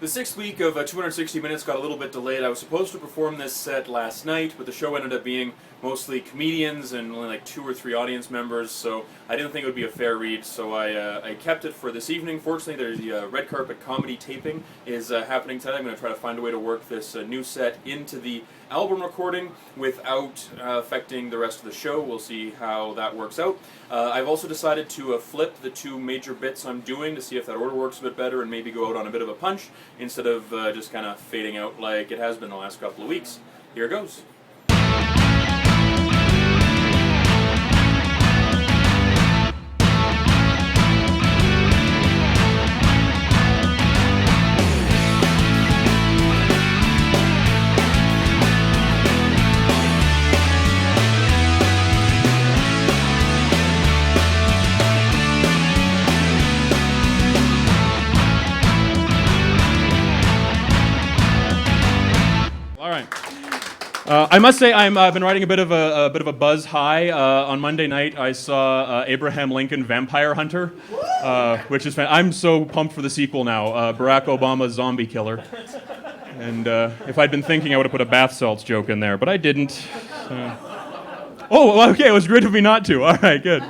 The sixth week of 260 Minutes got a little bit delayed. I was supposed to perform this set last night, but the show ended up being mostly comedians and only like 2 or 3 audience members, so I didn't think it would be a fair read, so I kept it for this evening. Fortunately, the red carpet comedy taping is happening tonight. I'm going to try to find a way to work this new set into the album recording without affecting the rest of the show. We'll see how that works out. I've also decided to flip the 2 major bits I'm doing to see if that order works a bit better and maybe go out on a bit of a punch instead of just kind of fading out like it has been the last couple of weeks. Here goes. I must say I've been riding a bit of a buzz high. On Monday night, I saw Abraham Lincoln Vampire Hunter, which is I'm so pumped for the sequel now. Barack Obama's zombie killer. And if I'd been thinking, I would have put a bath salts joke in there, but I didn't. Okay, it was great of me not to. All right, good.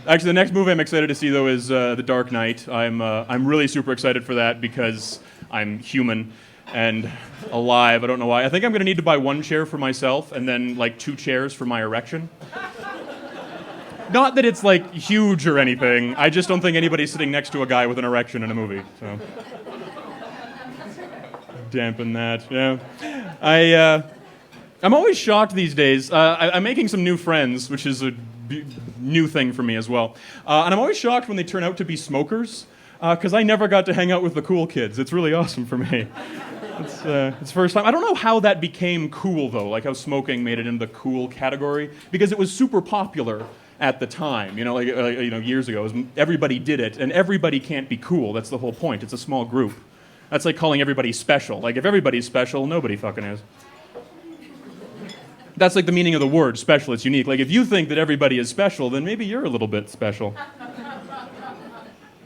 Actually, the next movie I'm excited to see though is The Dark Knight. I'm really super excited for that because I'm human and alive. I don't know why. I think I'm going to need to buy 1 chair for myself and then like 2 chairs for my erection. Not that it's like huge or anything. I just don't think anybody's sitting next to a guy with an erection in a movie. So dampen that. Yeah. I'm always shocked these days. I'm making some new friends, which is a new thing for me as well. And I'm always shocked when they turn out to be smokers. Because I never got to hang out with the cool kids. It's really awesome for me. It's the first time. I don't know how that became cool, though, like how smoking made it into the cool category, because it was super popular at the time, years ago. Everybody did it, and everybody can't be cool. That's the whole point. It's a small group. That's like calling everybody special. Like, if everybody's special, nobody fucking is. That's like the meaning of the word, special. It's unique. Like, if you think that everybody is special, then maybe you're a little bit special.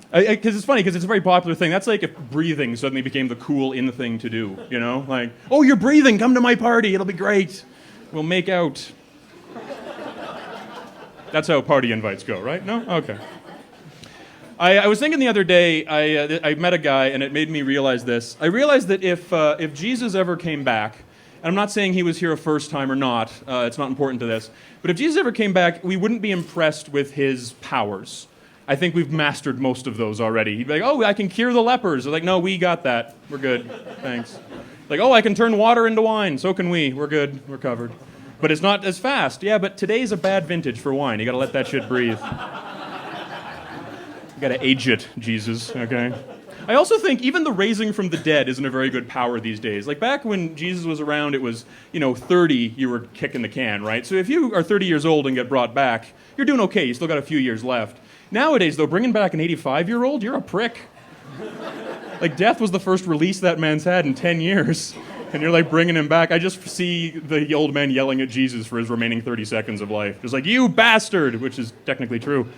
Because it's funny, because it's a very popular thing. That's like if breathing suddenly became the cool in thing to do, Like, oh, you're breathing, come to my party, it'll be great. We'll make out. That's how party invites go, right? No? Okay. I was thinking the other day, I met a guy, and it made me realize this. I realized that if Jesus ever came back, and I'm not saying he was here a first time or not, it's not important to this, but if Jesus ever came back, we wouldn't be impressed with his powers. I think we've mastered most of those already. He'd be like, oh, I can cure the lepers. They're like, no, we got that. We're good. Thanks. Like, oh, I can turn water into wine. So can we. We're good. We're covered. But it's not as fast. Yeah, but today's a bad vintage for wine. You got to let that shit breathe. You got to age it, Jesus. Okay? I also think even the raising from the dead isn't a very good power these days. Like back when Jesus was around, it was, 30, you were kicking the can, right? So if you are 30 years old and get brought back, you're doing okay. You still got a few years left. Nowadays, though, bringing back an 85-year-old, you're a prick. Like, death was the first release that man's had in 10 years. And you're, like, bringing him back. I just see the old man yelling at Jesus for his remaining 30 seconds of life. Just like, you bastard, which is technically true.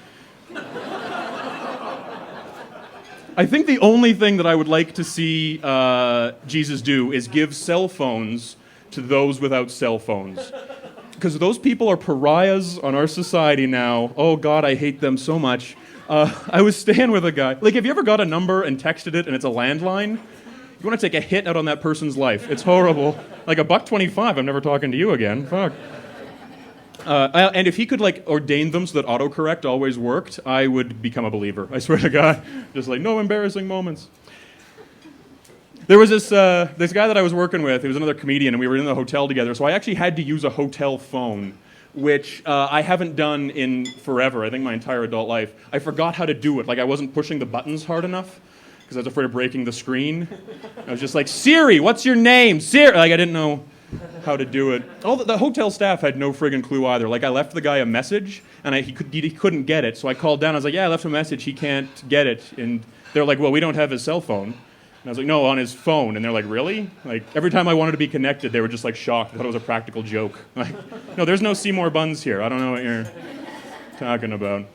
I think the only thing that I would like to see Jesus do is give cell phones to those without cell phones. Because those people are pariahs on our society now. Oh, God, I hate them so much. I was staying with a guy. Like, have you ever got a number and texted it and it's a landline? You want to take a hit out on that person's life. It's horrible. Like, $1.25, I'm never talking to you again. Fuck. And if he could, like, ordain them so that autocorrect always worked, I would become a believer. I swear to God. Just like, no embarrassing moments. There was this guy that I was working with. He was another comedian, and we were in the hotel together. So I actually had to use a hotel phone, which I haven't done in forever. I think my entire adult life. I forgot how to do it. Like I wasn't pushing the buttons hard enough because I was afraid of breaking the screen. I was just like, Siri, what's your name? Siri. Like I didn't know how to do it. The hotel staff had no friggin' clue either. Like I left the guy a message, and he couldn't get it. So I called down. I was like, yeah, I left him a message. He can't get it. And they're like, well, we don't have his cell phone. And I was like, no, on his phone. And they're like, really? Like, every time I wanted to be connected, they were just like shocked. I thought it was a practical joke. Like, no, there's no Seymour Buns here. I don't know what you're talking about.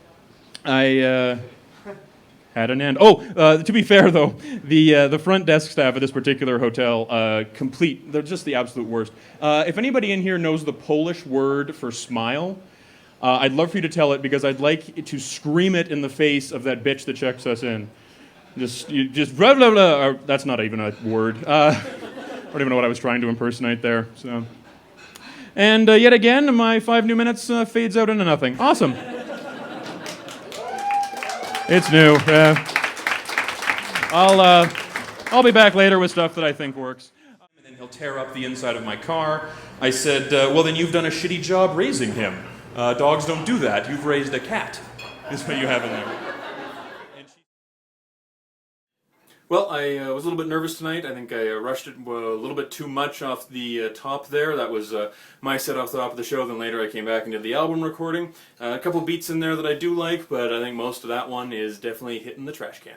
had an end. Oh, to be fair though, the front desk staff at this particular hotel, they're just the absolute worst. If anybody in here knows the Polish word for smile, I'd love for you to tell it because I'd like to scream it in the face of that bitch that checks us in. Just blah blah blah. Or, that's not even a word. I don't even know what I was trying to impersonate there. So, and yet again, my 5 new minutes fades out into nothing. Awesome. It's new. I'll be back later with stuff that I think works. And then he'll tear up the inside of my car. I said, well, then you've done a shitty job raising him. Dogs don't do that. You've raised a cat. Is what you have in there. Well, I was a little bit nervous tonight. I think I rushed it a little bit too much off the top there. That was my set off the top of the show. Then later I came back and did the album recording. A couple beats in there that I do like, but I think most of that one is definitely hitting the trash can.